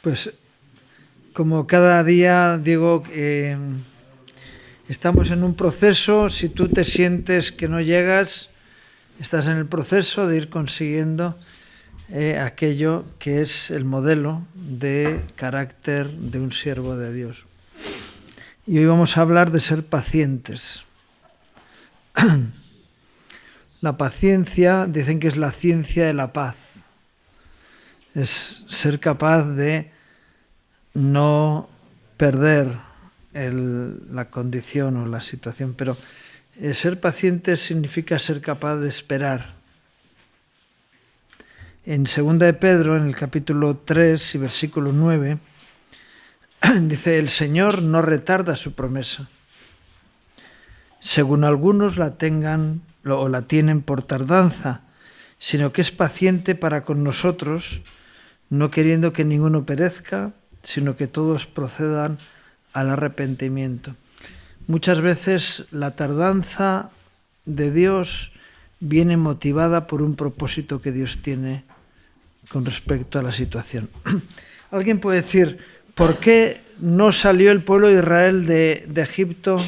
Pues como cada día digo, estamos en un proceso. Si tú te sientes que no llegas, estás en el proceso de ir consiguiendo aquello que es el modelo de carácter de un siervo de Dios. Y hoy vamos a hablar de ser pacientes. La paciencia, dicen que es la ciencia de la paz. Es ser capaz de no perder la condición o la situación, pero ser paciente significa ser capaz de esperar. En 2 de Pedro, en el capítulo 3 y versículo 9, dice: el Señor no retarda su promesa, según algunos la tengan o la tienen por tardanza, sino que es paciente para con nosotros, no queriendo que ninguno perezca, sino que todos procedan al arrepentimiento. Muchas veces la tardanza de Dios viene motivada por un propósito que Dios tiene con respecto a la situación. Alguien puede decir: ¿por qué no salió el pueblo de Israel de Egipto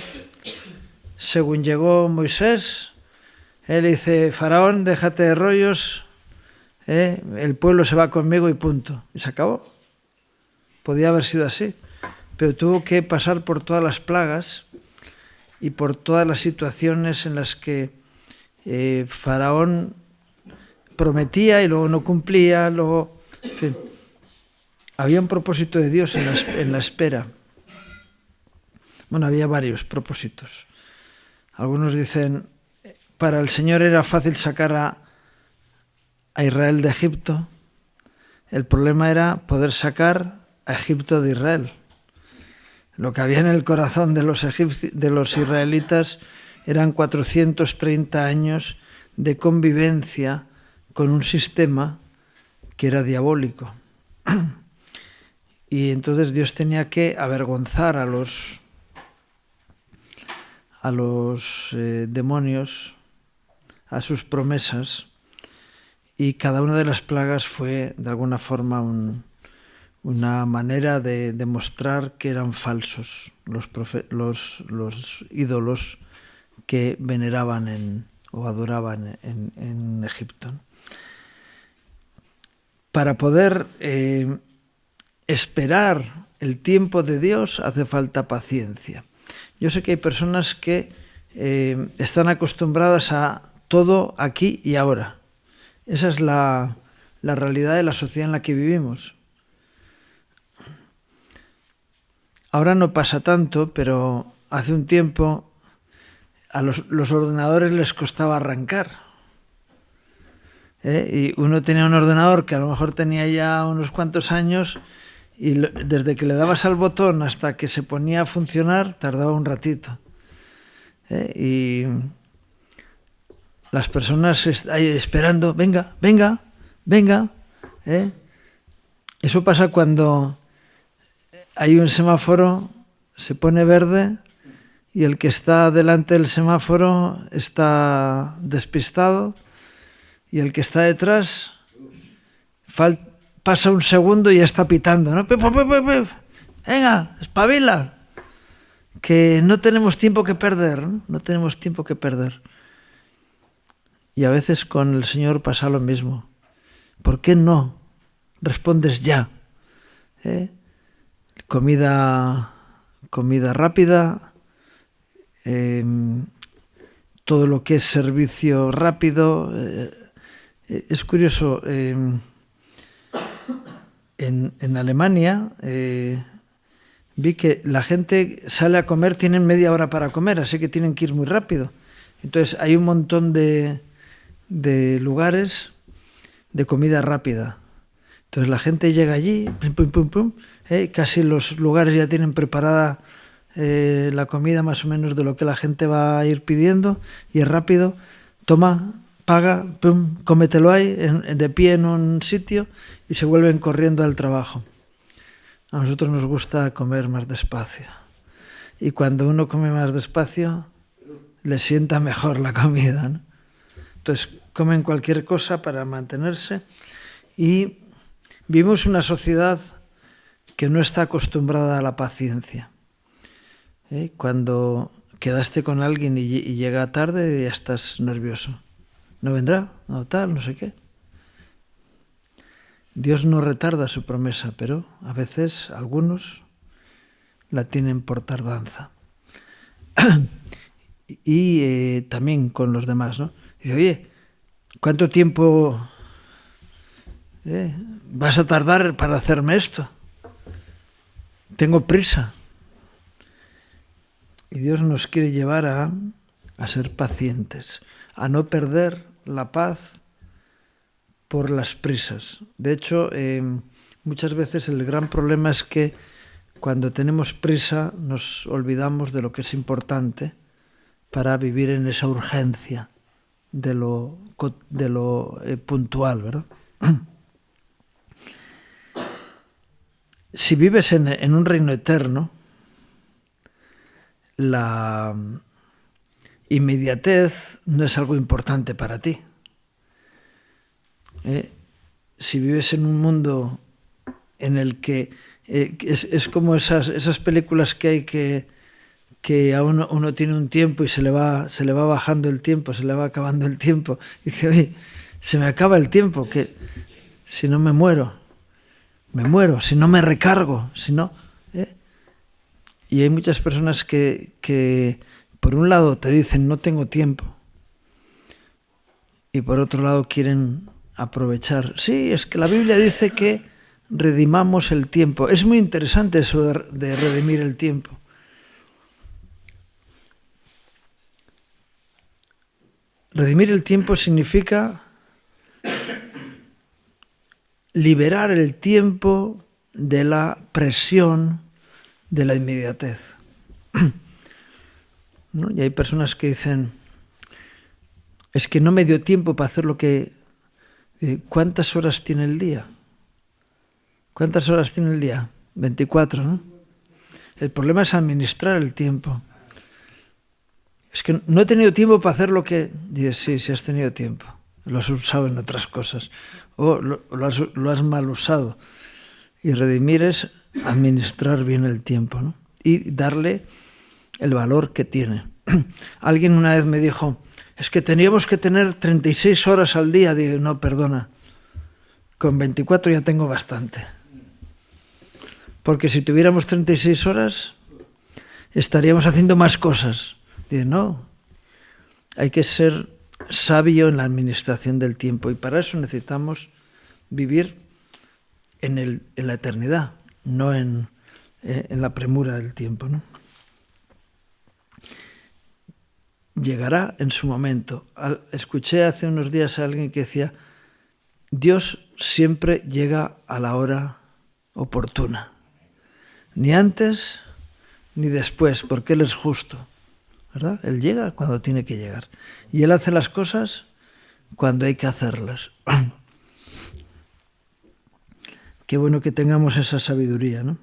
según llegó Moisés? Él dice: Faraón, déjate de rollos, el pueblo se va conmigo y punto. Y se acabó. Podía haber sido así, pero tuvo que pasar por todas las plagas y por todas las situaciones en las que Faraón prometía y luego no cumplía, luego, en fin, había un propósito de Dios en la espera. Bueno, había varios propósitos. Algunos dicen: para el Señor era fácil sacar a Israel de Egipto. El problema era poder sacar a Egipto de Israel. Lo que había en el corazón de los israelitas eran 430 años de convivencia con un sistema que era diabólico. Y entonces Dios tenía que avergonzar a los demonios, a sus promesas, y cada una de las plagas fue de alguna forma una manera de demostrar que eran falsos los ídolos que veneraban o adoraban en Egipto. Para poder esperar el tiempo de Dios hace falta paciencia. Yo sé que hay personas que están acostumbradas a todo aquí y ahora. Esa es la realidad de la sociedad en la que vivimos. Ahora no pasa tanto, pero hace un tiempo a los ordenadores les costaba arrancar. Y uno tenía un ordenador que a lo mejor tenía ya unos cuantos años, y desde que le dabas al botón hasta que se ponía a funcionar tardaba un ratito. Y las personas ahí esperando: venga. Eso pasa cuando hay un semáforo, se pone verde y el que está delante del semáforo está despistado, y el que está detrás pasa un segundo y ya está pitando, ¿no? Venga, espabila, que no tenemos tiempo que perder, ¿no? No tenemos tiempo que perder. Y a veces con el Señor pasa lo mismo. ¿Por qué no respondes ya? Comida rápida, todo lo que es servicio rápido. Es curioso, en Alemania vi que la gente sale a comer, tienen media hora para comer, así que tienen que ir muy rápido. Entonces hay un montón de lugares de comida rápida. Entonces la gente llega allí, casi los lugares ya tienen preparada la comida más o menos de lo que la gente va a ir pidiendo, y es rápido, toma, paga, cómetelo ahí, de pie en un sitio, y se vuelven corriendo al trabajo. A nosotros nos gusta comer más despacio, y cuando uno come más despacio le sienta mejor la comida, ¿no? Entonces comen cualquier cosa para mantenerse, y vivimos una sociedad que no está acostumbrada a la paciencia. Cuando quedaste con alguien y llega tarde, ya estás nervioso. ¿No vendrá? No tal, no sé qué. Dios no retarda su promesa, pero a veces algunos la tienen por tardanza. Y también con los demás, ¿no? Dice, oye, ¿cuánto tiempo vas a tardar para hacerme esto? Tengo prisa. Y Dios nos quiere llevar a ser pacientes, a no perder la paz por las prisas. De hecho, muchas veces el gran problema es que cuando tenemos prisa nos olvidamos de lo que es importante para vivir en esa urgencia de lo puntual, ¿verdad? Si vives en un reino eterno, la inmediatez no es algo importante para ti. Si vives en un mundo en el que es como esas películas que hay que a uno tiene un tiempo y se le va bajando el tiempo, se le va acabando el tiempo. Y dice, oye, se me acaba el tiempo, que si no me muero, si no me recargo, si no... Y hay muchas personas que por un lado te dicen no tengo tiempo y por otro lado quieren aprovechar. Sí, es que la Biblia dice que redimamos el tiempo. Es muy interesante eso de redimir el tiempo. Redimir el tiempo significa liberar el tiempo de la presión de la inmediatez. ¿No? Y hay personas que dicen, es que no me dio tiempo para hacer lo que... ¿Cuántas horas tiene el día? ¿Cuántas horas tiene el día? 24, ¿no? El problema es administrar el tiempo. Es que no he tenido tiempo para hacer lo que... Dices, sí has tenido tiempo. Lo has usado en otras cosas. O lo has mal usado. Y redimir es administrar bien el tiempo, ¿no? Y darle el valor que tiene. Alguien una vez me dijo, es que teníamos que tener 36 horas al día. Digo, no, perdona, con 24 ya tengo bastante. Porque si tuviéramos 36 horas, estaríamos haciendo más cosas. Digo, no, hay que ser sabio en la administración del tiempo y para eso necesitamos vivir en la eternidad, no en la premura del tiempo, ¿no? Llegará en su momento. Escuché hace unos días a alguien que decía, Dios siempre llega a la hora oportuna, ni antes ni después, porque Él es justo, ¿verdad? Él llega cuando tiene que llegar y Él hace las cosas cuando hay que hacerlas. Qué bueno que tengamos esa sabiduría, ¿no?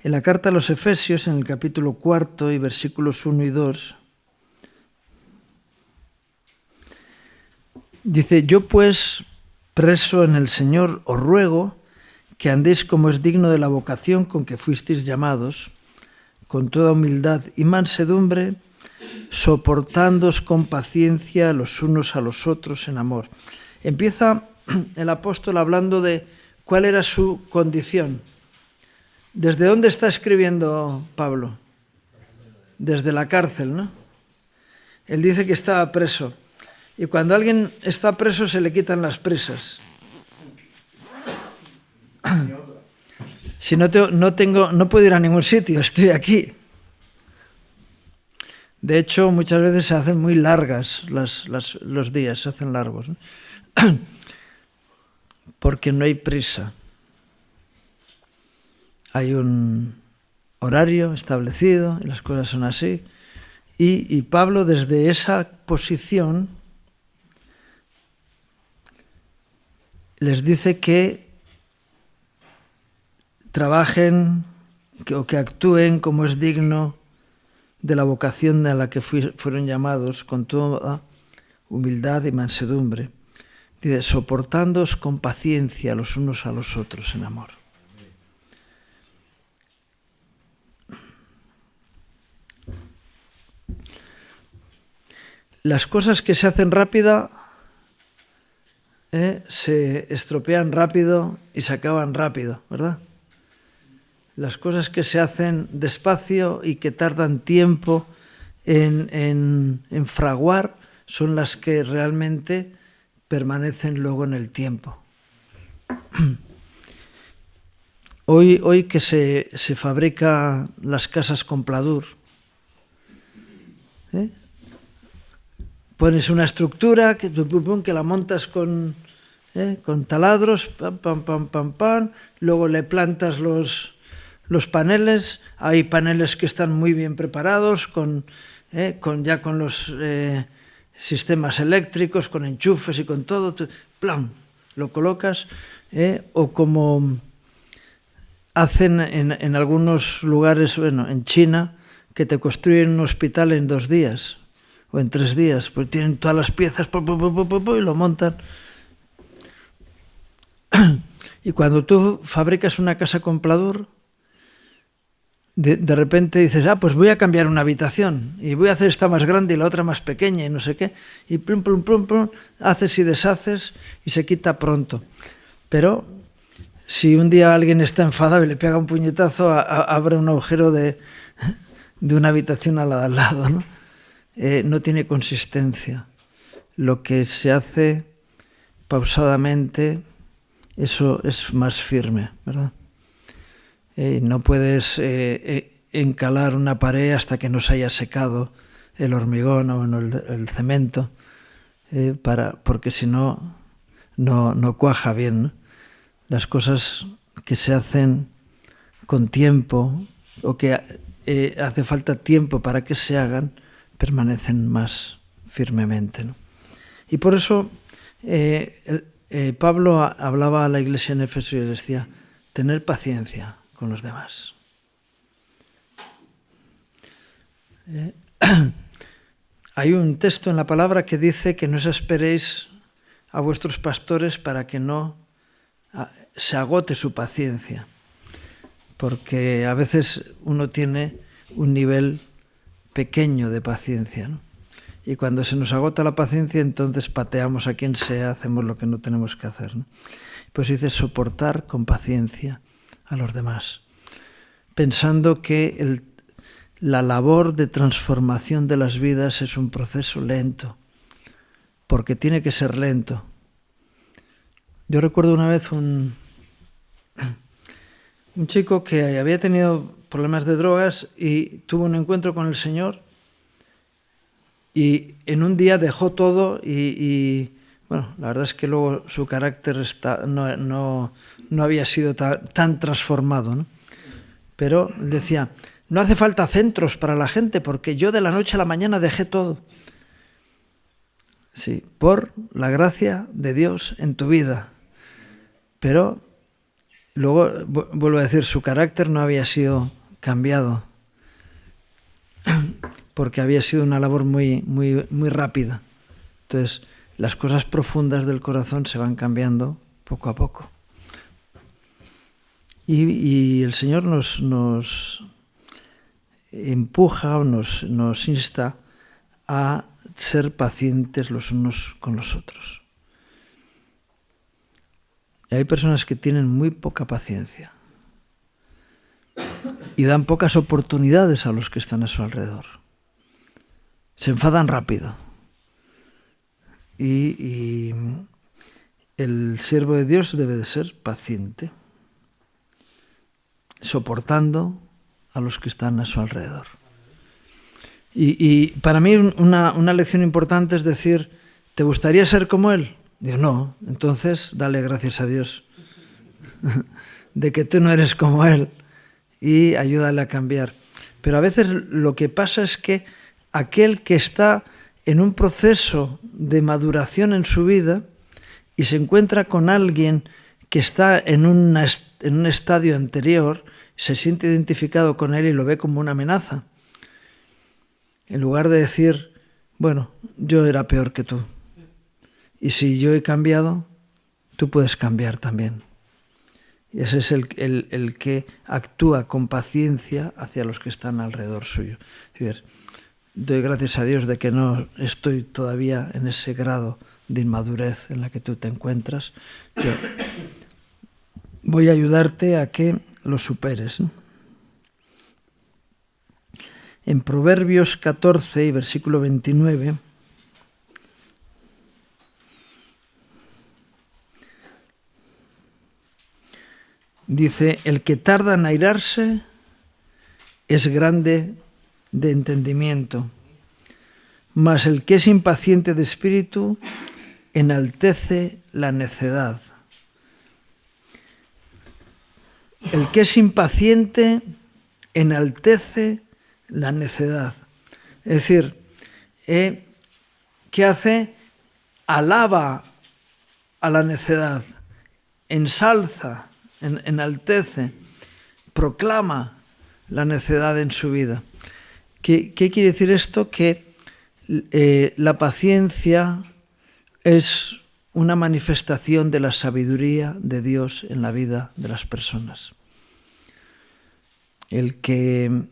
En la carta a los Efesios, en el capítulo 4 y versículos 1 y 2, dice, yo pues, preso en el Señor, os ruego que andéis como es digno de la vocación con que fuisteis llamados, con toda humildad y mansedumbre, soportándoos con paciencia los unos a los otros en amor. Empieza el apóstol hablando de cuál era su condición. ¿Desde dónde está escribiendo Pablo? Desde la cárcel, ¿no? Él dice que estaba preso. Y cuando alguien está preso se le quitan las prisas. Si no puedo ir a ningún sitio, estoy aquí. De hecho, muchas veces se hacen muy largas los días, se hacen largos, ¿no? Porque no hay prisa. Hay un horario establecido y las cosas son así. Y Pablo, desde esa posición, les dice que trabajen o que actúen como es digno de la vocación a la que fueron llamados, con toda humildad y mansedumbre. Dice, soportándoos con paciencia los unos a los otros en amor. las cosas que se hacen rápida se estropean rápido y se acaban rápido, ¿verdad? Las cosas que se hacen despacio y que tardan tiempo en fraguar son las que realmente permanecen luego en el tiempo. Hoy que se fabrica las casas con pladur, pones una estructura que la montas con taladros, pam, luego le plantas los paneles. Hay paneles que están muy bien preparados ya con los sistemas eléctricos, con enchufes y con todo, ¡plam!, lo colocas, o como hacen en algunos lugares, en China, que te construyen un hospital en 2 días o en 3 días, pues tienen todas las piezas y lo montan. Y cuando tú fabricas una casa con pladur, de repente dices, pues voy a cambiar una habitación y voy a hacer esta más grande y la otra más pequeña y no sé qué, y plum, haces y deshaces y se quita pronto. Pero si un día alguien está enfadado y le pega un puñetazo, abre un agujero de una habitación a la de al lado, ¿no? No tiene consistencia. Lo que se hace pausadamente, eso es más firme, ¿verdad? No puedes encalar una pared hasta que no se haya secado el hormigón o el cemento, porque si no cuaja bien, ¿no? Las cosas que se hacen con tiempo o que hace falta tiempo para que se hagan, permanecen más firmemente, ¿no? Y por eso Pablo hablaba a la iglesia en Éfeso y decía, tener paciencia con los demás. Hay un texto en la palabra que dice que no os esperéis a vuestros pastores para que no se agote su paciencia, porque a veces uno tiene un nivel pequeño de paciencia, ¿no? Y cuando se nos agota la paciencia, entonces pateamos a quien sea, hacemos lo que no tenemos que hacer, ¿no? Pues dice soportar con paciencia a los demás, pensando que la labor de transformación de las vidas es un proceso lento, porque tiene que ser lento. Yo recuerdo una vez un chico que había tenido problemas de drogas y tuvo un encuentro con el Señor y en un día dejó todo y bueno, la verdad es que luego su carácter no había sido tan transformado, ¿no? Pero decía, no hace falta centros para la gente porque yo de la noche a la mañana dejé todo. Sí, por la gracia de Dios en tu vida. Pero luego, vuelvo a decir, su carácter no había sido cambiado porque había sido una labor muy rápida. Entonces, las cosas profundas del corazón se van cambiando poco a poco. Y el Señor nos empuja o nos insta a ser pacientes los unos con los otros. Y hay personas que tienen muy poca paciencia y dan pocas oportunidades a los que están a su alrededor. Se enfadan rápido. Y el siervo de Dios debe de ser paciente, soportando a los que están a su alrededor. Y para mí una lección importante es decir, ¿te gustaría ser como él? Digo, no, entonces dale gracias a Dios de que tú no eres como él y ayúdale a cambiar. Pero a veces lo que pasa es que aquel que está en un proceso de maduración en su vida y se encuentra con alguien que está en un estadio anterior, se siente identificado con él y lo ve como una amenaza. En lugar de decir, bueno, yo era peor que tú. Y si yo he cambiado, tú puedes cambiar también. Y ese es el que actúa con paciencia hacia los que están alrededor suyo. Es decir, doy gracias a Dios de que no estoy todavía en ese grado de inmadurez en la que tú te encuentras. Yo voy a ayudarte a que lo superes, ¿no? En Proverbios 14 y versículo 29 dice: el que tarda en airarse es grande de entendimiento, mas el que es impaciente de espíritu enaltece la necedad. El que es impaciente enaltece la necedad. Es decir, ¿qué hace? Alaba a la necedad, ensalza, enaltece, proclama la necedad en su vida. ¿Qué quiere decir esto? Que la paciencia es una manifestación de la sabiduría de Dios en la vida de las personas. El que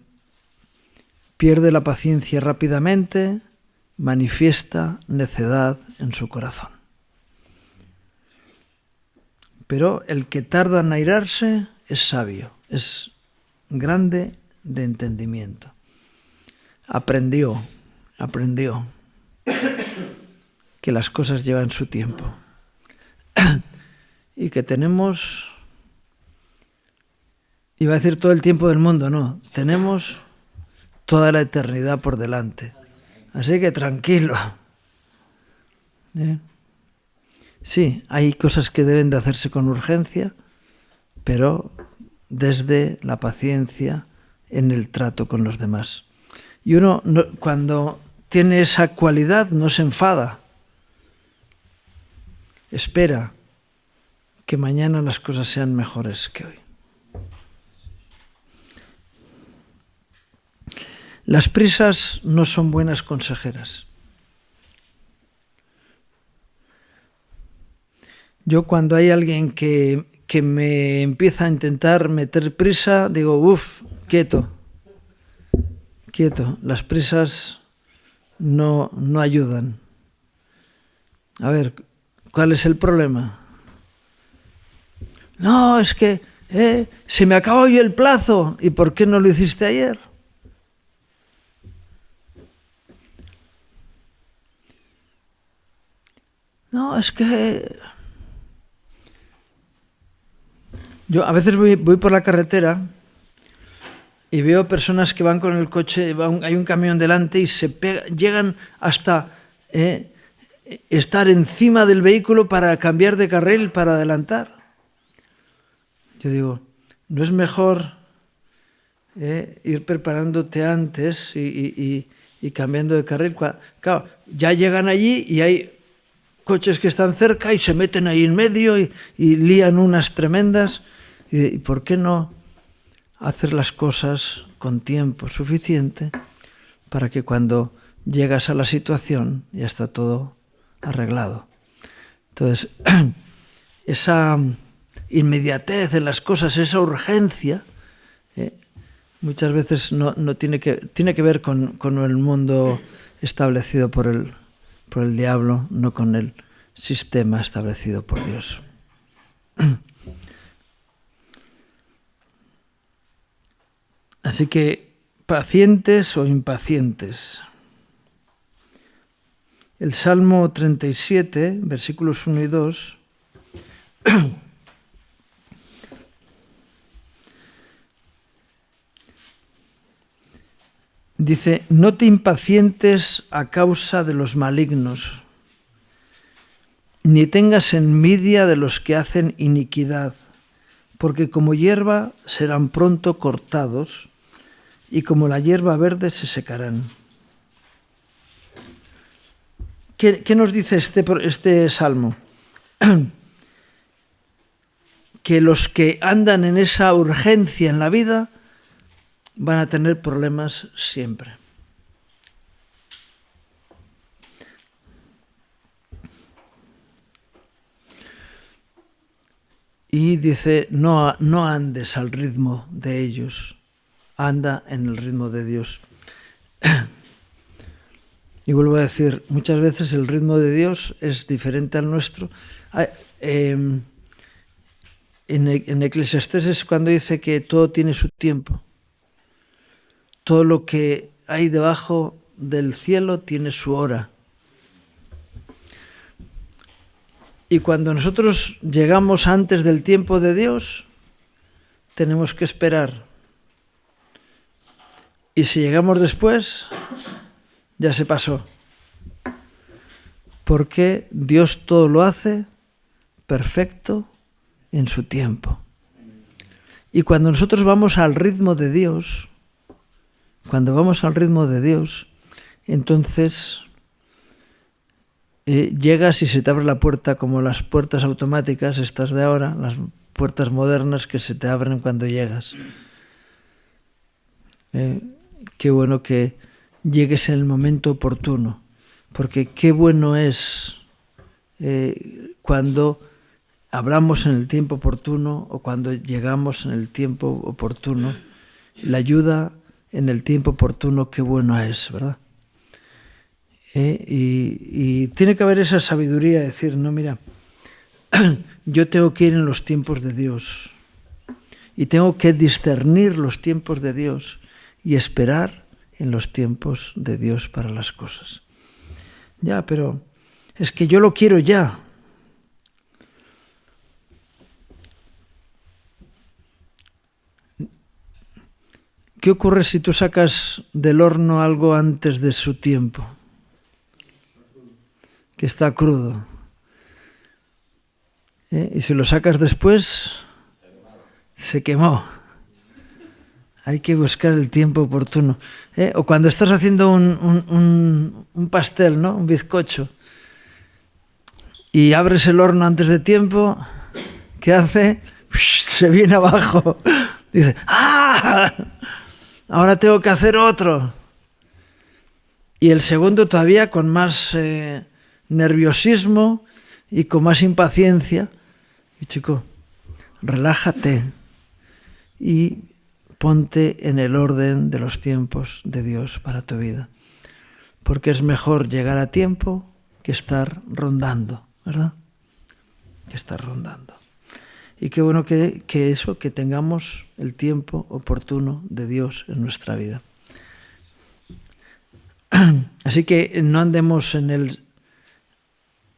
pierde la paciencia rápidamente manifiesta necedad en su corazón. Pero el que tarda en airarse es sabio, es grande de entendimiento. Aprendió que las cosas llevan su tiempo y que tenemos, iba a decir todo el tiempo del mundo, no, tenemos toda la eternidad por delante. Así que tranquilo. Sí, hay cosas que deben de hacerse con urgencia, pero desde la paciencia en el trato con los demás. Y uno, cuando tiene esa cualidad, no se enfada. Espera que mañana las cosas sean mejores que hoy. Las prisas no son buenas consejeras. Yo cuando hay alguien que me empieza a intentar meter prisa, digo, quieto. Las prisas no ayudan. A ver, ¿cuál es el problema? No, es que se me acaba hoy el plazo. ¿Y por qué no lo hiciste ayer? No, es que yo a veces voy por la carretera y veo personas que van con el coche, hay un camión delante y llegan hasta estar encima del vehículo para cambiar de carril, para adelantar. Yo digo, ¿no es mejor ir preparándote antes y cambiando de carril? Claro, ya llegan allí y hay coches que están cerca y se meten ahí en medio y lían unas tremendas. ¿Y por qué no hacer las cosas con tiempo suficiente para que cuando llegas a la situación ya está todo arreglado? Entonces, esa inmediatez en las cosas, esa urgencia, muchas veces no tiene que ver con el mundo establecido por el diablo, no con el sistema establecido por Dios. Así que, pacientes o impacientes. El Salmo 37, versículos 1 y 2, dice: no te impacientes a causa de los malignos, ni tengas envidia de los que hacen iniquidad, porque como hierba serán pronto cortados, y como la hierba verde se secarán. ¿Qué nos dice este salmo? Que los que andan en esa urgencia en la vida van a tener problemas siempre. Y dice, no andes al ritmo de ellos, anda en el ritmo de Dios. Y vuelvo a decir, muchas veces el ritmo de Dios es diferente al nuestro. En Eclesiastés es cuando dice que todo tiene su tiempo. Todo lo que hay debajo del cielo tiene su hora. Y cuando nosotros llegamos antes del tiempo de Dios, tenemos que esperar. Y si llegamos después, ya se pasó. Porque Dios todo lo hace perfecto en su tiempo. Y cuando nosotros vamos al ritmo de Dios, entonces llegas y se te abre la puerta como las puertas automáticas, estas de ahora, las puertas modernas que se te abren cuando llegas. Qué bueno que llegues en el momento oportuno, porque qué bueno es cuando hablamos en el tiempo oportuno o cuando llegamos en el tiempo oportuno. La ayuda en el tiempo oportuno, qué bueno es, ¿verdad? Y tiene que haber esa sabiduría de decir, no, mira, yo tengo que ir en los tiempos de Dios y tengo que discernir los tiempos de Dios y esperar en los tiempos de Dios para las cosas. Ya, pero es que yo lo quiero ya. ¿Qué ocurre si tú sacas del horno algo antes de su tiempo? Que está crudo. Y si lo sacas después, se quemó. Hay que buscar el tiempo oportuno. O cuando estás haciendo un pastel, ¿no? Un bizcocho, y abres el horno antes de tiempo, ¿qué hace? Se viene abajo. Dice, ¡ah! Ahora tengo que hacer otro. Y el segundo todavía con más nerviosismo y con más impaciencia. Y chico, relájate y ponte en el orden de los tiempos de Dios para tu vida. Porque es mejor llegar a tiempo que estar rondando, ¿verdad? Que estar rondando. Y qué bueno que tengamos el tiempo oportuno de Dios en nuestra vida. Así que no andemos en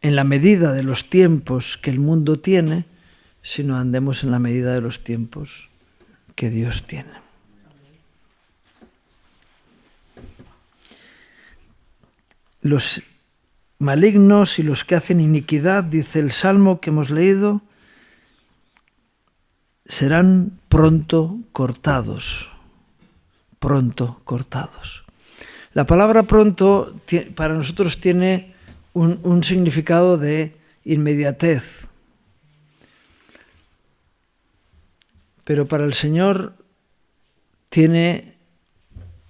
la medida de los tiempos que el mundo tiene, sino andemos en la medida de los tiempos que Dios tiene. Los malignos y los que hacen iniquidad, dice el Salmo que hemos leído, serán pronto cortados. Pronto cortados. La palabra pronto para nosotros tiene un significado de inmediatez. Pero para el Señor tiene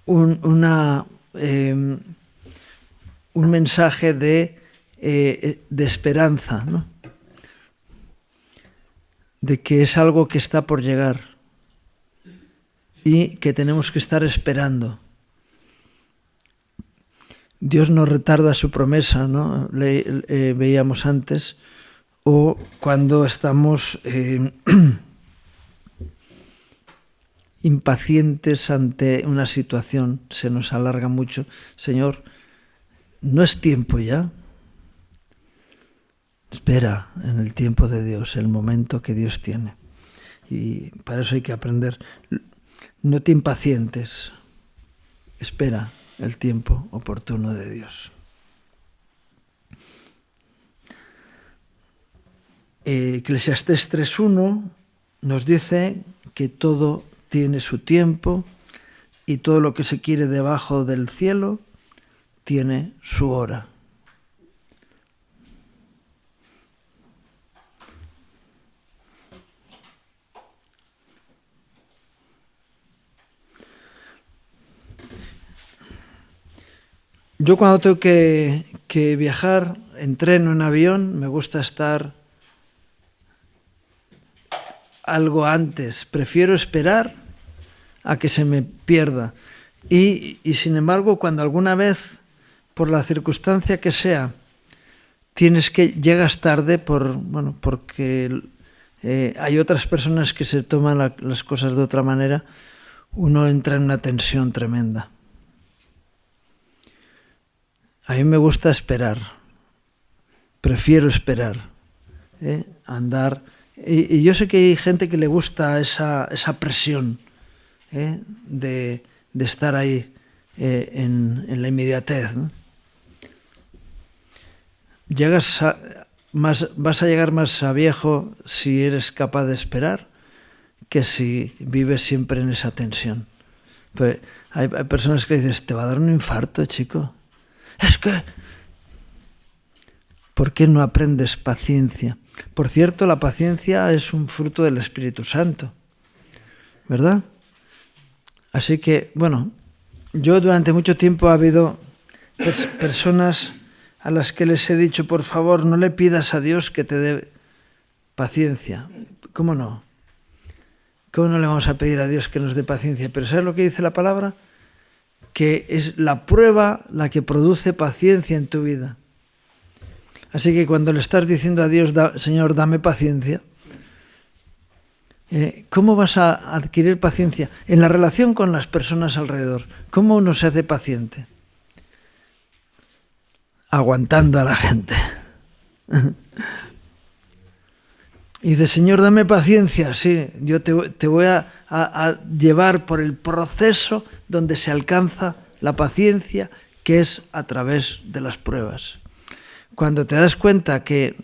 un mensaje de esperanza, ¿no? De que es algo que está por llegar y que tenemos que estar esperando. Dios no retarda su promesa, ¿no? Veíamos antes, o cuando estamos impacientes ante una situación, se nos alarga mucho. Señor, no es tiempo ya. Espera en el tiempo de Dios, el momento que Dios tiene. Y para eso hay que aprender. No te impacientes. Espera el tiempo oportuno de Dios. Eclesiastés 3:1 nos dice que todo tiene su tiempo y todo lo que se quiere debajo del cielo tiene su hora. Yo cuando tengo que viajar en tren o en avión, me gusta estar algo antes. Prefiero esperar a que se me pierda. Y sin embargo, cuando alguna vez por la circunstancia que sea, llegas tarde porque hay otras personas que se toman las cosas de otra manera, uno entra en una tensión tremenda. A mí me gusta esperar, prefiero esperar, andar. Y yo sé que hay gente que le gusta esa presión de estar ahí en la inmediatez, ¿no? Vas a llegar más a viejo si eres capaz de esperar que si vives siempre en esa tensión. Pues hay personas que dices, te va a dar un infarto, chico. Es que, ¿por qué no aprendes paciencia? Por cierto, la paciencia es un fruto del Espíritu Santo, ¿verdad? Así que, bueno, yo durante mucho tiempo ha habido personas a las que les he dicho, por favor, no le pidas a Dios que te dé paciencia. ¿Cómo no? ¿Cómo no le vamos a pedir a Dios que nos dé paciencia? Pero ¿sabes lo que dice la palabra? Que es la prueba la que produce paciencia en tu vida. Así que cuando le estás diciendo a Dios, Señor, dame paciencia, ¿cómo vas a adquirir paciencia? En la relación con las personas alrededor, ¿cómo uno se hace paciente? Aguantando a la gente. Y dice, Señor, dame paciencia. Sí, yo te voy a llevar por el proceso donde se alcanza la paciencia, que es a través de las pruebas. Cuando te das cuenta que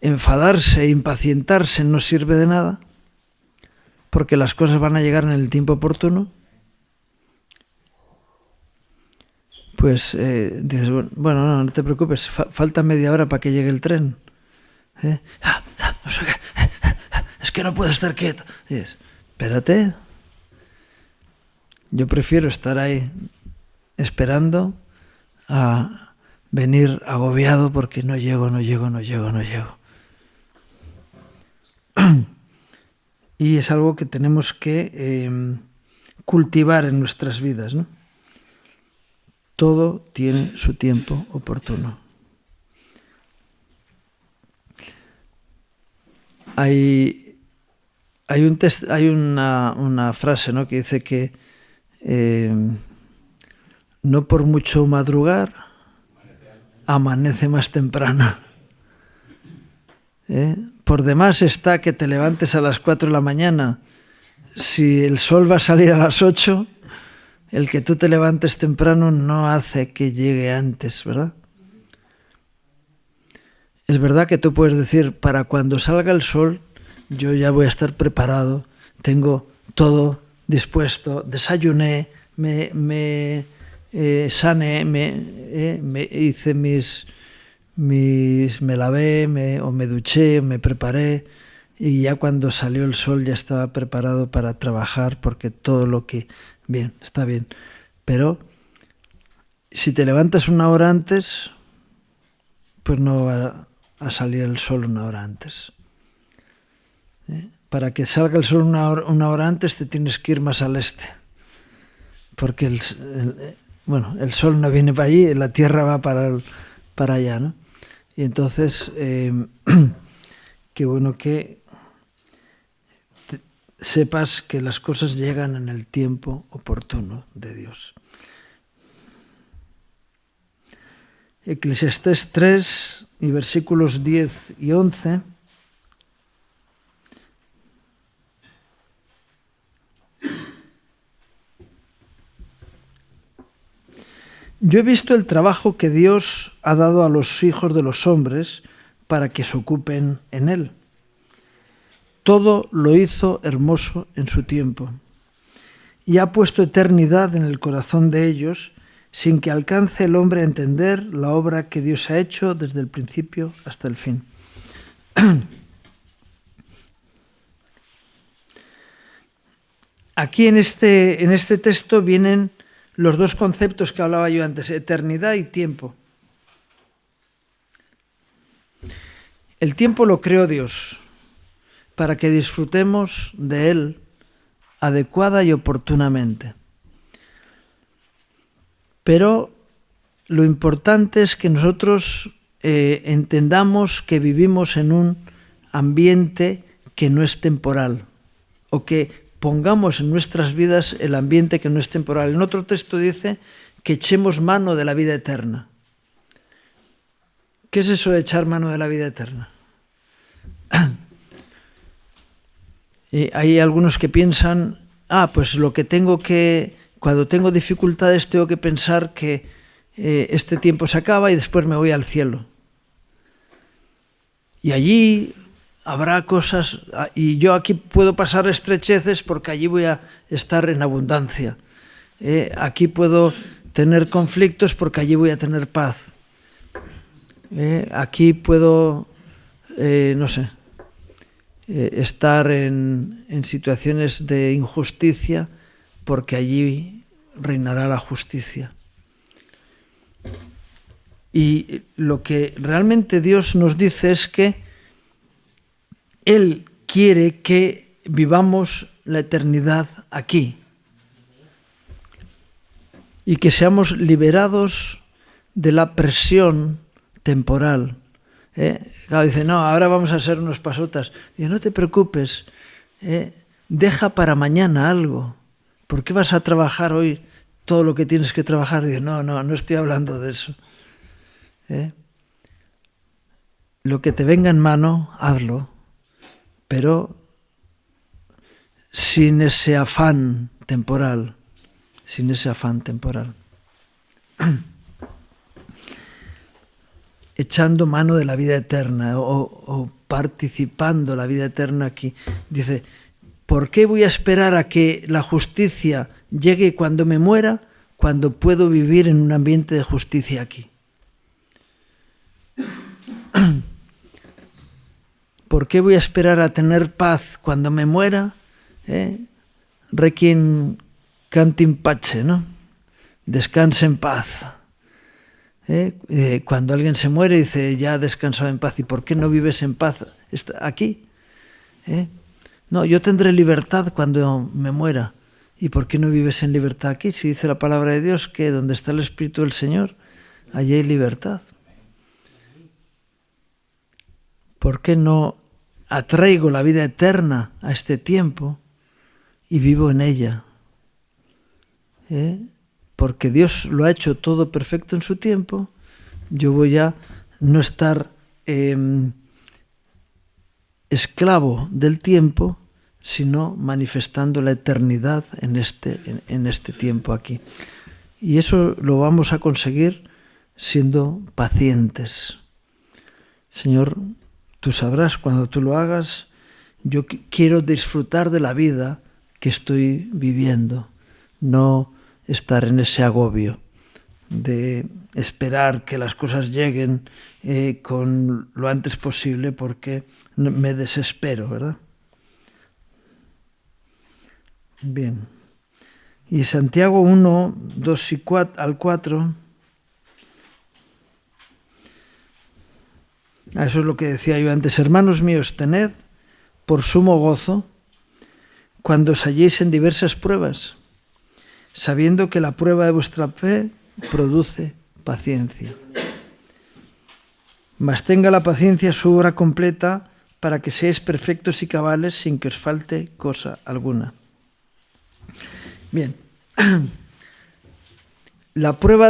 enfadarse e impacientarse no sirve de nada, porque las cosas van a llegar en el tiempo oportuno, pues dices, bueno, no te preocupes, falta media hora para que llegue el tren. No sé qué, es que no puedo estar quieto. Dices, espérate, yo prefiero estar ahí esperando a venir agobiado porque no llego. Y es algo que tenemos que cultivar en nuestras vidas, ¿no? Todo tiene su tiempo oportuno. Hay una frase, ¿no?, que dice que no por mucho madrugar, amanece más temprano. Por demás está que te levantes a las 4 de la mañana. Si el sol va a salir a las 8, el que tú te levantes temprano no hace que llegue antes, ¿verdad? Es verdad que tú puedes decir, para cuando salga el sol, yo ya voy a estar preparado, tengo todo dispuesto, desayuné, me sané, me hice me lavé, o me duché, o me preparé, y ya cuando salió el sol ya estaba preparado para trabajar, porque todo lo que... Bien, está bien. Pero si te levantas una hora antes, pues no va a salir el sol una hora antes. Para que salga el sol una hora antes te tienes que ir más al este. Porque el sol no viene para allí, la tierra va para allá, ¿no? Y entonces, qué bueno que sepas que las cosas llegan en el tiempo oportuno de Dios. Eclesiastés 3 y versículos 10 y 11. Yo he visto el trabajo que Dios ha dado a los hijos de los hombres para que se ocupen en él. Todo lo hizo hermoso en su tiempo y ha puesto eternidad en el corazón de ellos, sin que alcance el hombre a entender la obra que Dios ha hecho desde el principio hasta el fin. Aquí en este texto vienen los dos conceptos que hablaba yo antes, eternidad y tiempo. El tiempo lo creó Dios para que disfrutemos de él adecuada y oportunamente. Pero lo importante es que nosotros entendamos que vivimos en un ambiente que no es temporal, o que pongamos en nuestras vidas el ambiente que no es temporal. En otro texto dice que echemos mano de la vida eterna. ¿Qué es eso de echar mano de la vida eterna? Hay algunos que piensan, pues lo que tengo que, cuando tengo dificultades tengo que pensar que este tiempo se acaba y después me voy al cielo. Y allí habrá cosas, y yo aquí puedo pasar estrecheces porque allí voy a estar en abundancia. Aquí puedo tener conflictos porque allí voy a tener paz. Aquí puedo, estar en situaciones de injusticia porque allí reinará la justicia. Y lo que realmente Dios nos dice es que Él quiere que vivamos la eternidad aquí y que seamos liberados de la presión temporal. Claro, dice, no, ahora vamos a ser unos pasotas. Dice, no te preocupes, deja para mañana algo. ¿Por qué vas a trabajar hoy todo lo que tienes que trabajar? Dice, no estoy hablando de eso. Lo que te venga en mano, hazlo, pero sin ese afán temporal, echando mano de la vida eterna o participando la vida eterna aquí. Dice, ¿por qué voy a esperar a que la justicia llegue cuando me muera, cuando puedo vivir en un ambiente de justicia aquí? ¿Por qué voy a esperar a tener paz cuando me muera? Requiem canti in pace, ¿no? Descanse en paz. Cuando alguien se muere dice, ya ha descansado en paz. ¿Y por qué no vives en paz aquí? No, yo tendré libertad cuando me muera. ¿Y por qué no vives en libertad aquí? Si dice la palabra de Dios que donde está el Espíritu del Señor, allí hay libertad. ¿Por qué no atraigo la vida eterna a este tiempo y vivo en ella? Porque Dios lo ha hecho todo perfecto en su tiempo, yo voy a no estar esclavo del tiempo, sino manifestando la eternidad en este tiempo aquí. Y eso lo vamos a conseguir siendo pacientes. Señor, tú sabrás cuando tú lo hagas, yo quiero disfrutar de la vida que estoy viviendo, no estar en ese agobio de esperar que las cosas lleguen con lo antes posible porque me desespero, ¿verdad? Bien. Y Santiago 1, 2 y 4, al 4, eso es lo que decía yo antes. Hermanos míos, tened por sumo gozo cuando os halléis en diversas pruebas, sabiendo que la prueba de vuestra fe produce paciencia. Mas tenga la paciencia su obra completa para que seáis perfectos y cabales sin que os falte cosa alguna. Bien, la prueba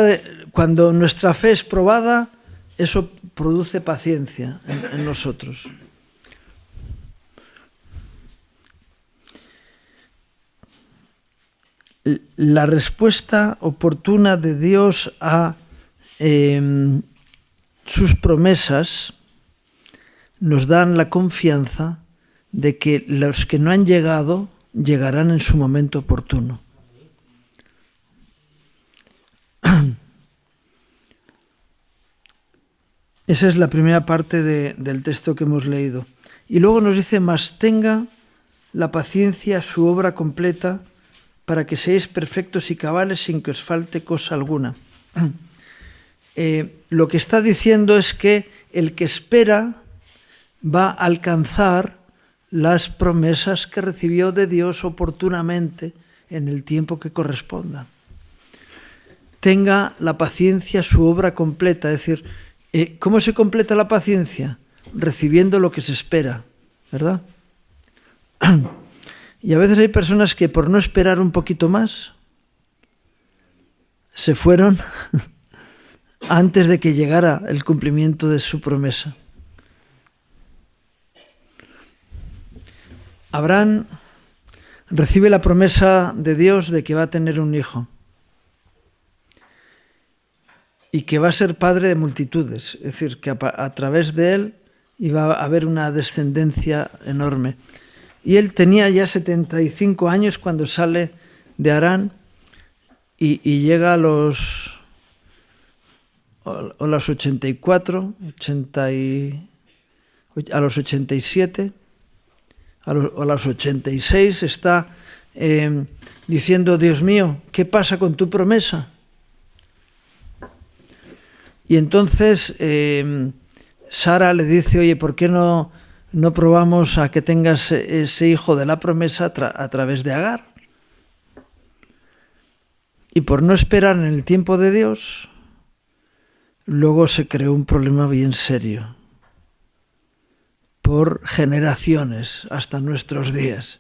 cuando nuestra fe es probada, eso produce paciencia en nosotros. La respuesta oportuna de Dios a sus promesas nos dan la confianza de que los que no han llegado llegarán en su momento oportuno. Esa es la primera parte del texto que hemos leído. Y luego nos dice, mas tenga la paciencia su obra completa para que seáis perfectos y cabales sin que os falte cosa alguna. Lo que está diciendo es que el que espera va a alcanzar las promesas que recibió de Dios oportunamente en el tiempo que corresponda. tenga la paciencia su obra completa. Es decir, ¿cómo se completa la paciencia? Recibiendo lo que se espera, ¿verdad? Y a veces hay personas que por no esperar un poquito más, se fueron antes de que llegara el cumplimiento de su promesa. Abraham recibe la promesa de Dios de que va a tener un hijo y que va a ser padre de multitudes, es decir, que a través de él iba a haber una descendencia enorme. Y él tenía ya 75 años cuando sale de Harán y llega a los 84, a los 87, a los 86 está diciendo: Dios mío, ¿qué pasa con tu promesa? Y entonces Sara le dice: oye, ¿por qué no probamos a que tengas ese hijo de la promesa a través de Agar? Y por no esperar en el tiempo de Dios, luego se creó un problema bien serio, por generaciones hasta nuestros días.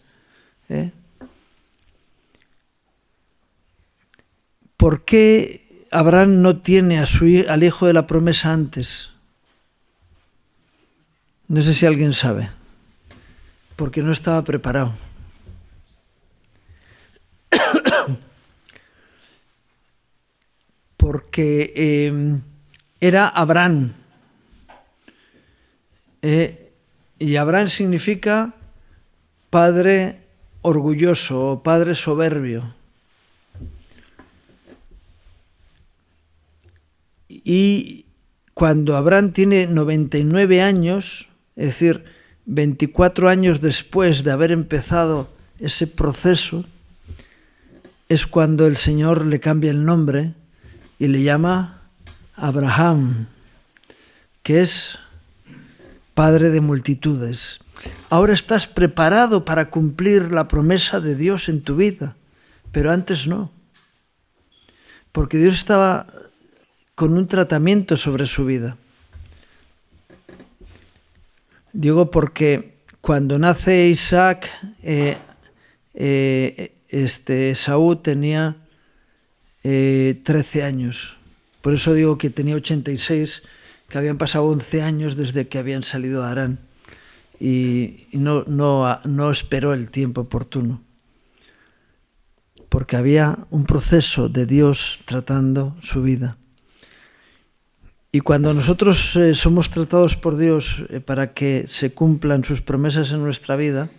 ¿Por qué Abraham no tiene al hijo de la promesa antes? No sé si alguien sabe. Porque no estaba preparado. Porque era Abraham. Y Abraham significa padre orgulloso o padre soberbio. Y cuando Abraham tiene 99 años, es decir, 24 años después de haber empezado ese proceso, es cuando el Señor le cambia el nombre y le llama Abraham, que es padre de multitudes. Ahora estás preparado para cumplir la promesa de Dios en tu vida, pero antes no. Porque Dios estaba con un tratamiento sobre su vida. Digo porque cuando nace Isaac, Esaú tenía 13 años. Por eso digo que tenía 86, que habían pasado 11 años desde que habían salido de Harán. Y no esperó el tiempo oportuno. Porque había un proceso de Dios tratando su vida. Y cuando nosotros somos tratados por Dios para que se cumplan sus promesas en nuestra vida,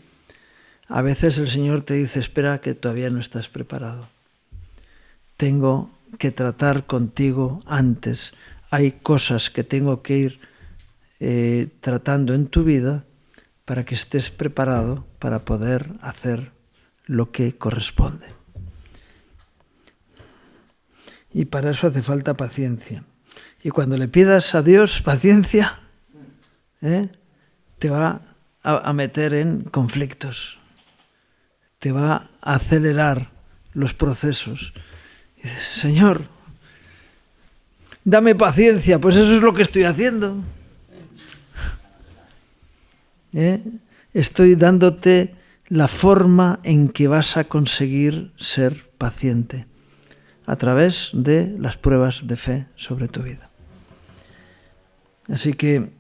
a veces el Señor te dice: espera, que todavía no estás preparado. Tengo que tratar contigo antes. Hay cosas que tengo que ir tratando en tu vida para que estés preparado para poder hacer lo que corresponde. Y para eso hace falta paciencia. Y cuando le pidas a Dios paciencia, te va a meter en conflictos, te va a acelerar los procesos. Y dices: Señor, dame paciencia. Pues eso es lo que estoy haciendo. Estoy dándote la forma en que vas a conseguir ser paciente, a través de las pruebas de fe sobre tu vida. Así que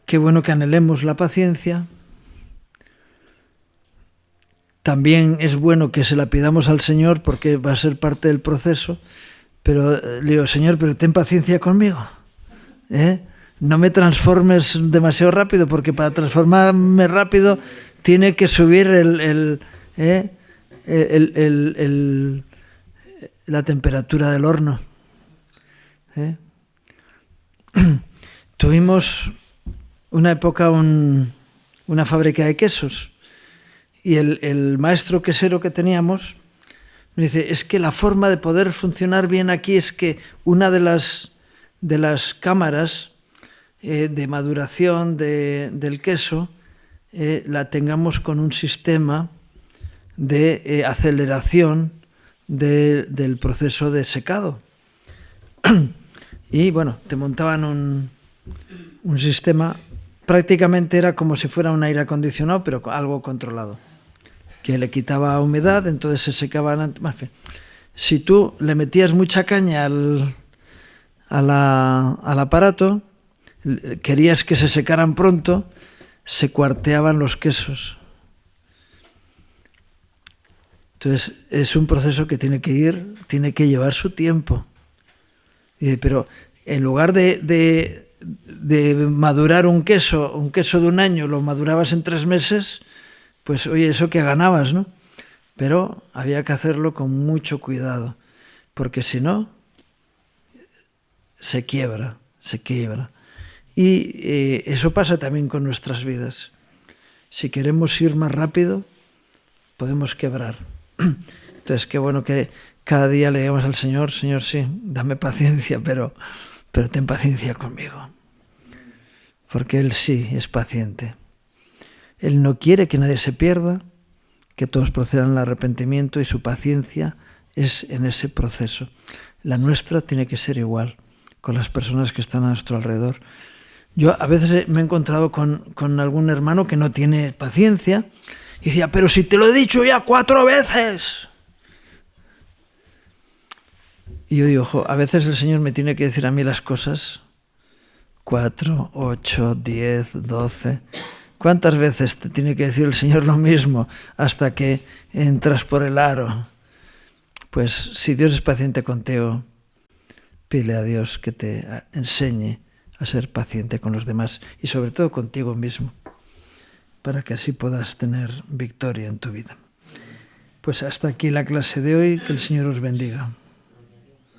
qué bueno que anhelemos la paciencia. También es bueno que se la pidamos al Señor, porque va a ser parte del proceso. Pero le digo: Señor, pero ten paciencia conmigo. No me transformes demasiado rápido, porque para transformarme rápido tiene que subir la temperatura del horno. Tuvimos una época una fábrica de quesos, y el maestro quesero que teníamos me dice: es que la forma de poder funcionar bien aquí es que una de las cámaras de maduración del queso la tengamos con un sistema de aceleración del proceso de secado. Y bueno, te montaban un sistema, prácticamente era como si fuera un aire acondicionado, pero algo controlado, que le quitaba humedad, entonces se secaban. Si tú le metías mucha caña al aparato, querías que se secaran pronto, se cuarteaban los quesos. Entonces es un proceso que tiene que llevar su tiempo. Pero en lugar de madurar un queso de un año, lo madurabas en 3 meses, pues oye, eso que ganabas, ¿no? Pero había que hacerlo con mucho cuidado, porque si no, se quiebra. Y eso pasa también con nuestras vidas. Si queremos ir más rápido, podemos quebrar. Entonces, qué bueno que cada día le digamos al Señor, Señor, sí, dame paciencia, pero ten paciencia conmigo. Porque Él sí es paciente. Él no quiere que nadie se pierda, que todos procedan al arrepentimiento, y su paciencia es en ese proceso. La nuestra tiene que ser igual con las personas que están a nuestro alrededor. Yo a veces me he encontrado con algún hermano que no tiene paciencia y decía, pero si te lo he dicho ya 4 veces. Y yo digo, a veces el Señor me tiene que decir a mí las cosas 4, 8, 10, 12. ¿Cuántas veces te tiene que decir el Señor lo mismo hasta que entras por el aro? Pues si Dios es paciente contigo, pide a Dios que te enseñe a ser paciente con los demás y sobre todo contigo mismo, para que así puedas tener victoria en tu vida. Pues hasta aquí la clase de hoy, que el Señor os bendiga.